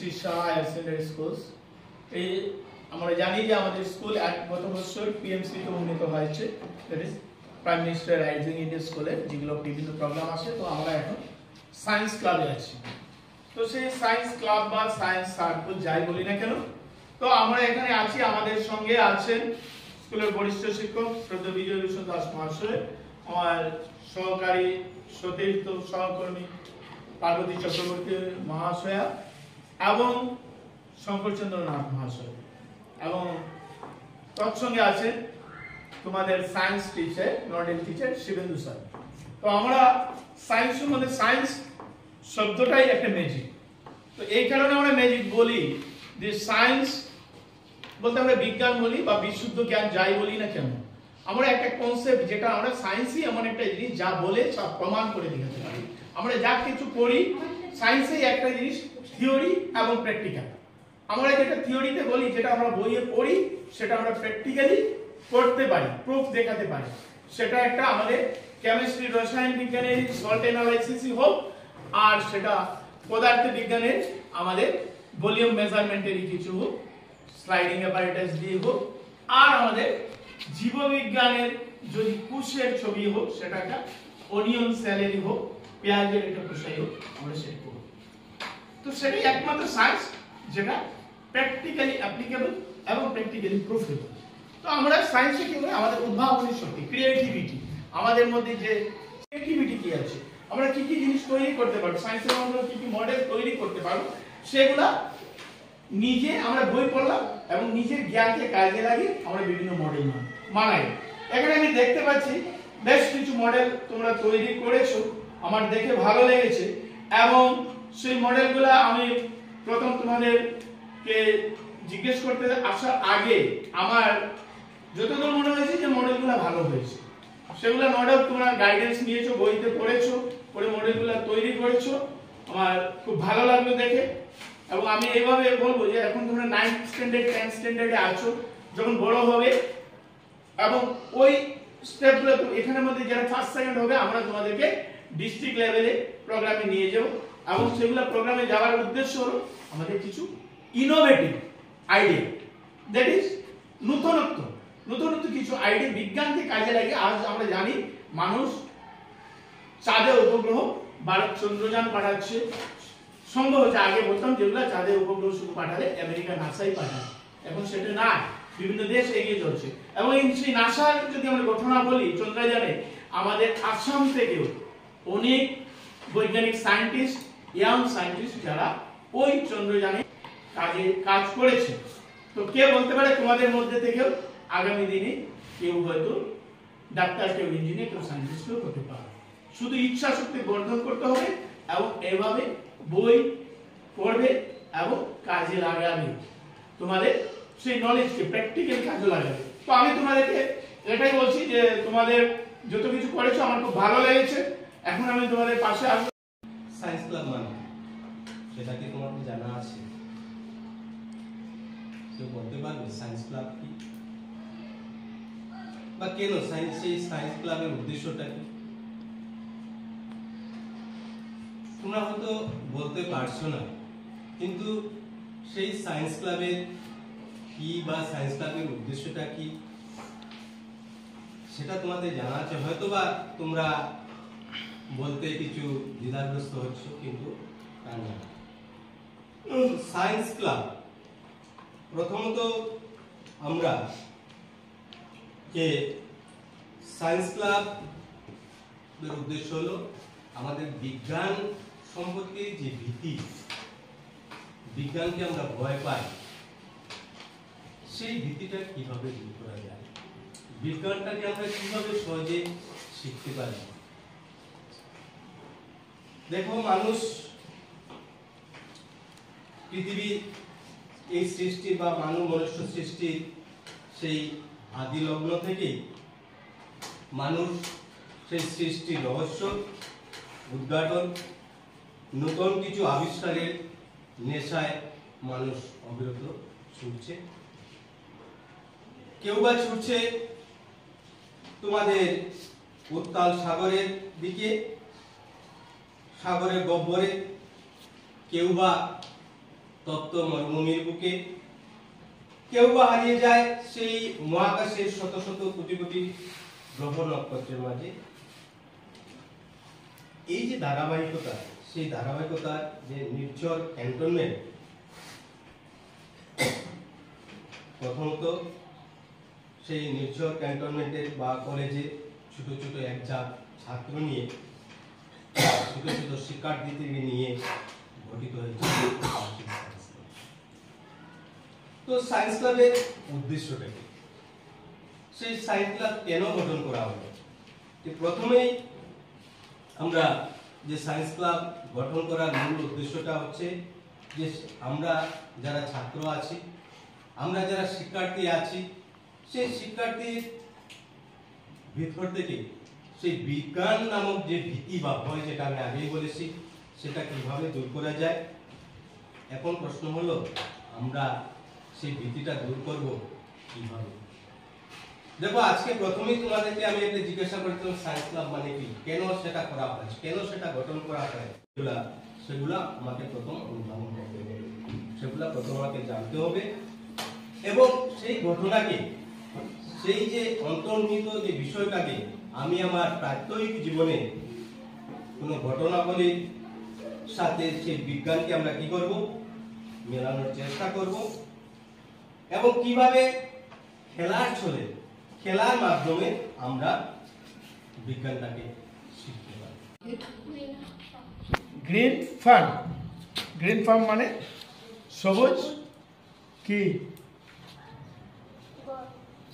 Shirsha higher secondary school. এই আমরা জানি যে আমাদের স্কুল গত বছর পিএমসি তে উন্নীত হয়েছে, that is prime minister rising India স্কুলে, যেগুলো বিভিন্ন প্রোগ্রাম আছে। তো আমরা এখন সায়েন্স ক্লাবে আছি। তো সেই সায়েন্স ক্লাব বা সায়েন্স সার্কেল যাই বলি না কেন, তো আমরা এখানে আছি। আমাদের সঙ্গে আছেন স্কুলের বরিষ্ঠ শিক্ষক শ্রদ্ধেয় বিজয় ভূষণ দাস মহাশয়, আমার সহকারী সতীর্থ সহকর্মী পার্বতী চক্রবর্তী মহাশয়া এবং শঙ্করচন্দ্র নাথ মহাশয়, এবং তৎসঙ্গে আছেন তোমাদের science teacher model teacher Shibendu sir. তো আমরা সায়েন্সের মধ্যে সায়েন্স শব্দটাই একটা ম্যাজিক। তো এই কারণে আমরা ম্যাজিক বলি যে সায়েন্স বলতে আমরা বিজ্ঞান বলি বা বিশুদ্ধ জ্ঞান যাই বলি না কেন, আমরা একটা কনসেপ্ট যেটা আমরা সায়েন্সই এমন একটা জিনিস যা বলে সব প্রমাণ করে দেখাতে পারি। আমরা যা কিছু করি সায়েন্সেই একটা জিনিস থিওরি এবং প্র্যাকটিক্যাল। আমরা যেটা থিওরিতে বলি, যেটা আমরা বইয়ে পড়ি, সেটা আমরা প্র্যাকটিক্যালি করতে পারি, প্রুফ দেখাতে পারি। সেটা একটা আমাদের কেমিস্ট্রি রসায়ন বিজ্ঞানের সল্ট অ্যানালাইসিসই হোক, আর সেটা পদার্থ বিজ্ঞানের আমাদের ভলিউম মেজারমেন্টেরই কিছু হোক, স্লাইডিং অ্যাপারেটাস দিয়ে হোক, আর আমাদের জীববিজ্ঞানের যদি কোষের ছবি হোক, সেটা একটা অনিয়ন সেলেরই হোক, পেঁয়াজের একটা কোষাই হোক, আমরা সেটা করব। তো সেটাই একমাত্র সায়েন্স যেটা প্র্যাকটিক্যালি অ্যাপ্লিকেবল এবং প্র্যাকটিক্যালি প্রুফেবল। তো আমরা সায়েন্সে কি বলি, আমাদের উদ্ভাবনী শক্তি, ক্রিয়েটিভিটি, আমাদের মধ্যে যে ক্রিয়েটিভিটি কি আছে, আমরা কি কি জিনিস তৈরি করতে পারবো, সায়েন্সের আমরা কি কি মডেল তৈরি করতে পারবো, সেগুলা নিজে আমরা বই পড়লাম এবং নিজের জ্ঞানকে কাজে লাগিয়ে আমরা বিভিন্ন মডেল বানাই। এখানে আমি দেখতে পাচ্ছি বেশ কিছু মডেল তোমরা তৈরি করেছো, আমার দেখে ভালো লেগেছে। এবং সেই মডেলগুলো আমি প্রথম তোমাদেরকে জিজ্ঞেস করতে আসার আগে আমার যতদূর মনে হয়েছে যে মডেলগুলো ভালো হয়েছে, সেগুলো মডেল তোমরা গাইডেন্স নিয়েছো, বইতে পড়েছো, পড়ে মডেলগুলো তৈরি করেছো, আমার খুব ভালো লাগলো দেখে। এবং আমি এইভাবে বলবো যে এখন তোমরা 9th স্ট্যান্ডার্ড 10th স্ট্যান্ডার্ডে আছো, যখন বড় হবে এবং ওই স্টেপগুলো এখানের মধ্যে যারা ফার্স্ট সেকেন্ড হবে, আমরা তোমাদেরকে ডিস্ট্রিক্ট লেভেলে প্রোগ্রামে নিয়ে যাব। এবং সেগুলো প্রোগ্রামে যাওয়ার উদ্দেশ্য হলো আমাদের কিছু ইনোভেটিভ আইডিয়া, দ্যাট ইজ নতুনত্ব কিছু আইডিয়া বিজ্ঞানকে কাজে লাগে। আজ আমরা জানি মানুষ চাঁদে উপগ্রহ, ভারত চন্দ্রযান পাঠাচ্ছে, সম্ভব হচ্ছে। আগে বলতাম যেগুলো চাঁদে উপগ্রহ শুধু পাঠালে আমেরিকা নাসাই পাঠায়, এখন সেটা না, বিভিন্ন দেশ এগিয়ে চলছে। এবং সেই নাসার যদি আমরা ঘটনা বলি, চন্দ্রযানে আমাদের আসাম থেকেও অনেক বৈজ্ঞানিক সায়েন্টিস্ট, ইয়াং সায়েন্টিস্ট যারা ওই চন্দ্রযানে কাজ করেছে। তো কে বলতে পারে তোমাদের মধ্যে থেকেও আগামী দিনে কেউ হয়তো ডাক্তার, কেউ ইঞ্জিনিয়ার, কেউ সায়েন্টিস্ট হতে পারে। শুধু ইচ্ছা শক্তি বর্ধন করতে হবে এবং এভাবে বই পড়বে এবং কাজে লাগাবে, তোমাদের সেই নলেজকে প্র্যাকটিক্যাল কাজে লাগাবে। তো আমি তোমাদেরকে এটাই বলছি যে তোমাদের যত কিছু করেছো আমার খুব ভালো লেগেছে। এখন আমি তোমাদের পাশে আসবো। সায়েন্স ক্লাব মানে সেটা কি তোমাদের জানা আছে? কেউ বলতে পারবে সায়েন্স ক্লাব কি, বা কেন সায়েন্স ক্লাবের উদ্দেশ্যটা কি? তোমরা হয়তো বলতে পারছো না, কিন্তু সেই সায়েন্স ক্লাবের কি বা সায়েন্স ক্লাবের উদ্দেশ্যটা কি সেটা তোমাদের জানা আছে। হয়তো বা তোমরা বলতে কিছু দ্বিধাগ্রস্ত হচ্ছ, কিন্তু তা না। সায়েন্স ক্লাব প্রথমত আমরা যে সায়েন্স ক্লাবের উদ্দেশ্য হলো আমাদের বিজ্ঞান সম্পর্কে যে ভীতি, বিজ্ঞানকে আমরা ভয় পাই, সেই ভীতিটা কিভাবে দূর করা যায়, বিজ্ঞানটাকে আমরা কিভাবে সহজে শিখতে পারি। দেখো, মানুষ পৃথিবী এই সৃষ্টি বা মনুষ্য সৃষ্টির সেই আদি লগ্ন থেকে মানুষ সেই সৃষ্টির রহস্য উদ্ঘাটন, নতুন কিছু আবিষ্কারের নেশায় মানুষ অবিরত ছুটছে। কেউ বা ছুটছে তোমাদের উত্তাল সাগরের দিকে, সাগরের গহ্বরে, কেউ বা তপ্ত মরুভূমির বুকে, কেউ বা হারিয়ে যায় সেই মহাকাশের শত শত কোটি কোটি গ্রহ নক্ষত্রের মাঝে। এই যে ধারাবাহিকতা, সেই ধারাবাহিকতার যে নির্ঝর ক্যান্টনমেন্ট, প্রথমত সেই নির্ঝর ক্যান্টনমেন্টের বা কলেজে ছোট ছোট এক ঝাঁক ছাত্র নিয়ে, ছোট ছোট শিক্ষার্থীদেরকে নিয়ে গঠিত হয়েছে তো সায়েন্স ক্লাবের উদ্দেশ্যটা কি, সেই সায়েন্স ক্লাব কেন গঠন করা হলো। প্রথমেই আমরা যে সায়েন্স ক্লাব গঠন করার মূল উদ্দেশ্যটা হচ্ছে যে আমরা যারা ছাত্র আছি, আমরা যারা শিক্ষার্থী আছি, সেই শিক্ষার্থীর ভিতর থেকে সেই বিজ্ঞান নামক যে ভীতি বা ভয়, যেটা আমি আগেই বলেছি, সেটা কিভাবে দূর করা যায়। এখন প্রশ্ন হলো আমরা সেই ভীতিটা দূর করব কিভাবে। দেখো, আজকে প্রথমেই তোমাদেরকে আমি একটা জিজ্ঞাসা করছিলাম সায়েন্স ক্লাব মানে কি, কেন সেটা করা হয়, কেন সেটা গঠন করা হয়, সেগুলা আমাকে প্রথম অনুধাবন করতে হবে, সেগুলা প্রথম আমাকে জানতে হবে। এবং সেই ঘটনাকে, সেই যে অন্তর্নিহিত যে বিষয়টাকে আমি আমার প্রাত্যহিক জীবনে কোনো ঘটনাবলীর সাথে সেই বিজ্ঞানকে আমরা কি করব, মেলানোর চেষ্টা করব। এবং কিভাবে খেলার ছলে, খেলার মাধ্যমে আমরা বিজ্ঞানটাকে শিখতে পারি। গ্রিন ফার্ম, গ্রিন ফার্ম মানে সবুজ কি,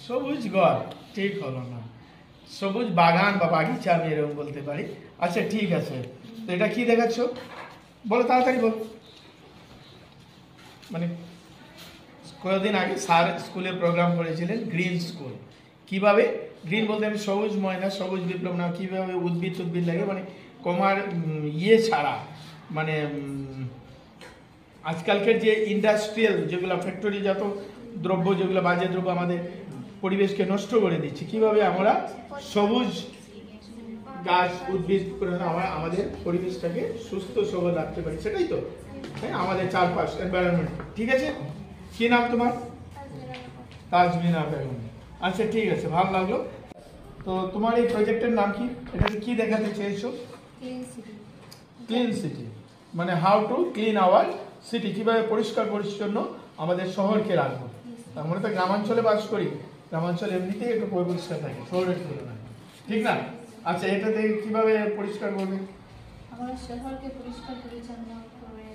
সবুজ ঘর, ঠিক হলো না, সবুজ বাগান বা বাগিচা আমি এরকম বলতে পারি। আচ্ছা ঠিক আছে, তো এটা কি দেখাচ্ছ বলো, তাড়াতাড়ি বলো। মানে কয়েকদিন আগে স্যার স্কুলে প্রোগ্রাম করেছিলেন গ্রিন স্কুল, কিভাবে গ্রিন বলতে আমি সবুজ ময়না, সবুজ বিপ্লব না, কীভাবে উদ্ভিদ লাগে, মানে কমার ইয়ে ছাড়া, মানে আজকালকার যে ইন্ডাস্ট্রিয়াল যেগুলো ফ্যাক্টরিজাত দ্রব্য, যেগুলো বাজে দ্রব্য আমাদের পরিবেশকে নষ্ট করে দিচ্ছে, কিভাবে আমরা সবুজ গাছ উদ্ভিদ করে আমরা আমাদের পরিবেশটাকে সুস্থ সবল রাখতে পারি, সেটাই তো, হ্যাঁ, আমাদের চারপাশ এনভায়রনমেন্ট। ঠিক আছে, কি নাম তোমার? তাজমিনা বেগম। আচ্ছা ঠিক আছে, ভালো লাগলো। তো তোমার এই প্রজেক্টের নাম কি, এটাকে কি দেখাতে চেয়েছো? ক্লিন সিটি, মানে how to clean our city, কিভাবে পরিষ্কার পরিচ্ছন্ন আমাদের শহরকে রাখবো। আমরা তো গ্রামাঞ্চলে বাস করি, গ্রামাঞ্চলে এমনিতেই একটু পরিষ্কার থাকে শহরের তুলনায়, ঠিক না? আচ্ছা, এটাতে কিভাবে পরিষ্কার করবে? আমরা শহরকে পরিষ্কার পরিচ্ছন্ন করে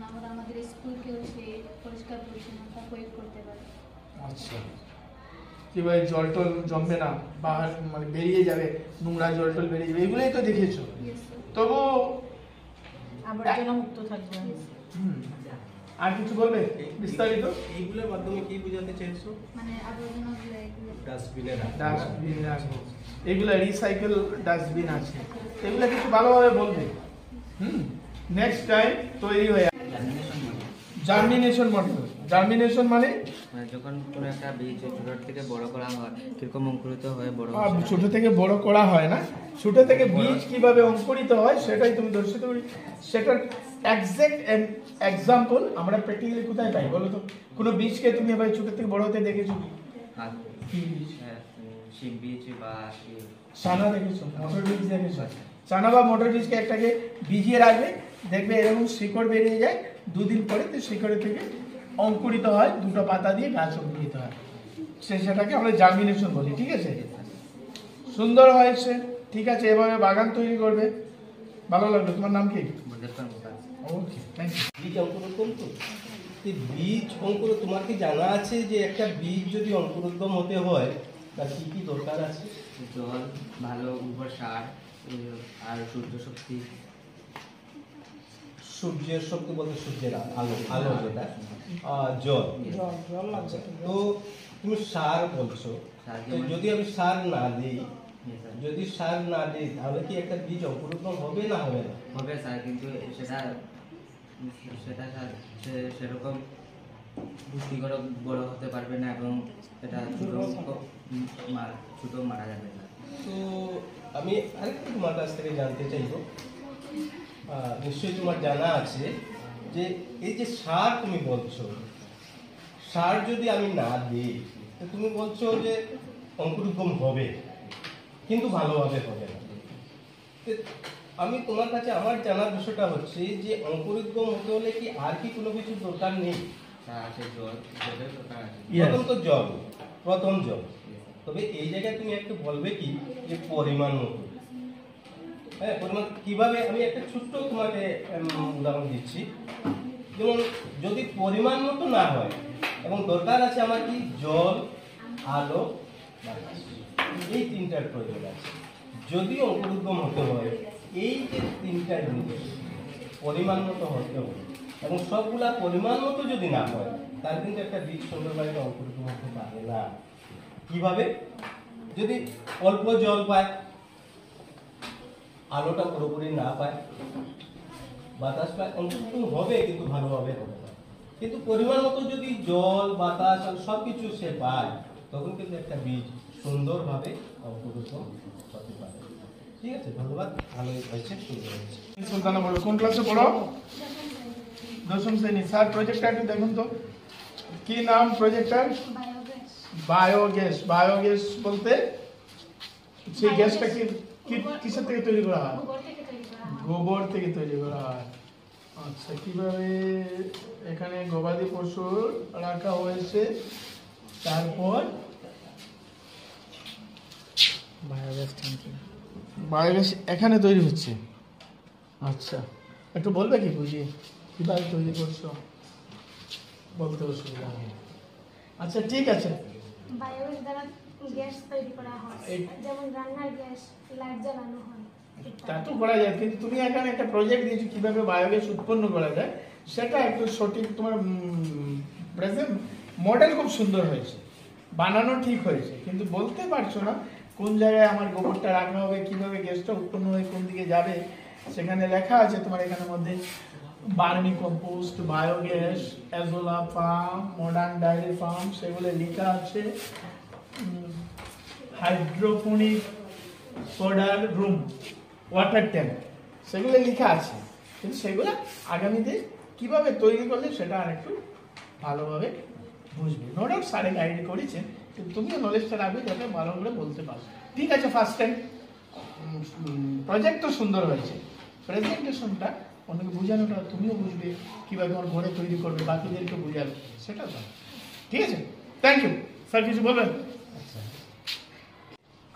আমরা আমাদের স্কুলকেও সেই পরিষ্কার পরিচ্ছন্নতা প্রয়োগ করতে পারি। আচ্ছা, কিভাবে জল টল জমবে না, বাহার মানে বেরিয়ে যাবে, নোংরা জল টল বেরিয়ে যাবে, এগুলোই তো দেখেছো। তবু আবর্জনা মুক্ত থাকবে। আর কিছু বলবে বিস্তারিত? এইগুলোর মাধ্যমে কি বোঝাতে চাইছো? মানে আবর্জনাগুলো ডাস্টবিনে রাখবো, এগুলো রিসাইকেল ডাস্টবিন আছে, এগুলো কিছু ভালোভাবে বলবে। নেক্সট টাইম তৈরি হয়ে জার্মিনেশন মডেল। জার্মিনেশন মানে যখন কোনো একটা বীজ ছোট থেকে বড় করা হয়, কিরকম অঙ্কুরিত হয়, বড় ছোট থেকে বড় করা হয় না, ছোট থেকে বীজ কিভাবে অঙ্কুরিত হয় সেটাই তুমি দর্শিত করি। সেটার এক্সাক্ট এক্সাম্পল আমরা প্র্যাকটিক্যালি কোথায় পাই বলো তো? কোনো বীজকে তুমি এবার ছোট থেকে বড় হতে দেখেছো? কি বীজ? শিম বীজ বা চানা দেখেছো, মটর বীজ দেখেছো? চানা বা মটর বীজকে একটাকে ভিজিয়ে রাখবে, দেখবে এরকম শিকড় বেরিয়ে যায়, দুদিন পরে তো শিকড়ের থেকে অঙ্কুরিত হয়, দুটো পাতা দিয়ে গাছ অঙ্কুরিত হয়, সেটাকে আমরা জার্মিনেশন বলি। ঠিক আছে, সুন্দর হয়েছে, ঠিক আছে, এভাবে বাগান তৈরি করবে। ভালো লাগলো। তোমার নাম কি? ওকে, থ্যাংক ইউ। বীজ অঙ্কুরোদ্গম তো বীজ অঙ্কুর, তোমার কি জানা আছে যে একটা বীজ যদি অঙ্কুরোদ্গম হতে হয় তার কি কি দরকার আছে? জল, ভালো উর্বর সার আর সূর্য শক্তি। সূর্যের শক্তি বলতে সূর্যের আলো, আলো যেটা, জল। তো তুমি সার বলছো, তো যদি আমি সার না দিই, যদি সার না দিই তাহলে কি একটা বীজ অঙ্কুরোদ্গম হবে না হবে না? হবে স্যার, কিন্তু সেটা সেরকম পুষ্টিকর বড় হতে পারবে না এবং এটা ছোট মারা যাবে না। তো আমি আরেকটু তোমার কাছ থেকে জানতে চাইবো, নিশ্চয়ই তোমার জানা আছে যে এই যে সার তুমি বলছো, সার যদি আমি না দিই, তো তুমি বলছো যে অঙ্কুরোদ্গম হবে, কিন্তু ভালোভাবে হবে না। তো আমি তোমার কাছে আমার জানার বিষয়টা হচ্ছে যে অঙ্কুরোদ্গম হতে হলে কি আর কি কোনো কিছু দরকার নেই? হ্যাঁ, আছে জলের দরকার আছে। প্রথম তো জল, প্রথম জল। তবে এই জায়গায় তুমি একটু বলবে কি যে পরিমাণ মতো, হ্যাঁ পরিমাণ কিভাবে, আমি একটা ছোট্ট তোমাকে উদাহরণ দিচ্ছি। যেমন যদি পরিমাণ মতো না হয় এবং দরকার আছে আমার কি জল, আলো, বাতাস, এই তিনটার প্রয়োজন আছে। যদি অঙ্কুরোদ্গম হতে হয় এই যে তিনটা জিনিস পরিমাণ মতো হতে হবে, এবং সবগুলা পরিমাণ মতো যদি না হয় তার কিন্তু একটা বীজ সুন্দরভাবে অঙ্কুরোদ্গম হতে পারে না। কিভাবে? যদি অল্প জল পায়, আলোটা পুরোপুরি না পায়, বাতাস পায়, অঙ্কুরোদ্গম হবে কিন্তু ভালোভাবে হবে না। কিন্তু পরিমাণ মতো যদি জল, বাতাস আর সবকিছু সে পায়, তখন কিন্তু একটা বীজ সুন্দরভাবে অঙ্কুরোদ্গম হতে পারে। ঠিক আছে, ধন্যবাদ। ভালোই হয়েছে, সুন্দর হয়েছে। সুলতানা বলো, কোন ক্লাসে পড়ো? দশম শ্রেণী। স্যার প্রজেক্টটা একটু দেখুন তো, কি নাম প্রজেক্টটার? বায়োগ্যাস। বায়োগ্যাস। বায়োগ্যাস বলতে সেই গ্যাসটা কিসের থেকে তৈরি করা হয়? গোবর থেকে তৈরি করা হয়। গোবর থেকে তৈরি করা হয়। আচ্ছা, কিভাবে এখানে গবাদি পশু রাখা হয়েছে, তারপর বায়োগ্যাস এখানে তৈরি হচ্ছে। আচ্ছা, একটু বলবে কি বুঝিয়ে কিভাবে তৈরি করছো? বলতে অসুবিধা নেই। আচ্ছা ঠিক আছে। বায়োগ্যাস দ্বারা গ্যাস তৈরি করা হয়, এই- যেমন রান্নার গ্যাস, লাইট জ্বালানো হয়। তা তো করা যায়, কিন্তু তুমি এখানে একটা প্রজেক্ট দিয়েছো কিভাবে বায়োগ্যাস উৎপন্ন করা যায়, সেটা একটু সঠিক তোমার প্রেজেন্ট মডেল খুব সুন্দর হয়েছে, বানানো ঠিক হয়েছে, কিন্তু বলতে পারছো না কোন জায়গায় আমার গোবরটা রাখা হবে, কিভাবে গ্যাসটা উৎপন্ন হয়ে কোন দিকে যাবে। সেখানে লেখা আছে তোমার এখানের মধ্যে vermi compost, biogas, azolla farm, modern dairy farm, সেগুলো লেখা আছে। হাইড্রোপনিক সোডার রুম, ওয়াটার ট্যাঙ্ক, সেগুলো লেখা আছে, কিন্তু সেগুলো আগামীতে কিভাবে তৈরি করলে সেটা আর একটু ভালোভাবে বুঝবে। নো ডাউট স্যারে গাইড করেছেন, কিন্তু তুমিও নলেজটা রাখবে যাতে ভালো করে বলতে পারো। ঠিক আছে, ফার্স্ট টাইম প্রজেক্ট তো সুন্দর হয়েছে, প্রেজেন্টেশনটা অন্যকে বোঝানোটা তুমিও বুঝবে, কীভাবে তোমার ঘরে তৈরি করবে, বাকিদেরকে বোঝাবে, সেটা ভালো। ঠিক আছে, থ্যাংক ইউ। স্যার কিছু বলবেন?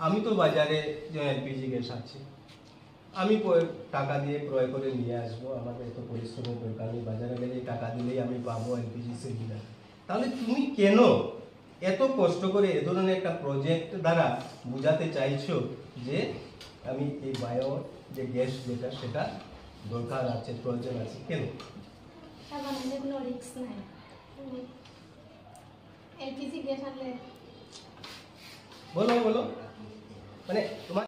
আমি তো বাজারে যে এলপিজি গ্যাস আছে, আমি টাকা দিয়ে ক্রয় করে নিয়ে আসবো, আমাদের এত পরিশ্রমের দরকার নেই, বাজারে গেলে টাকা দিলেই আমি পাবো এলপিজি সিলিন্ডার। তাহলে তুমি কেন এত কষ্ট করে এ ধরনের একটা প্রজেক্ট দ্বারা বোঝাতে চাইছো যে আমি এই বায়ো যে গ্যাস যেটা সেটা দরকার আছে, প্রয়োজন আছে? কেন? তা বানালে কোনো রিস্ক নাই। এলপিজি গ্যাস আনলে বলো বলো, মানে তোমার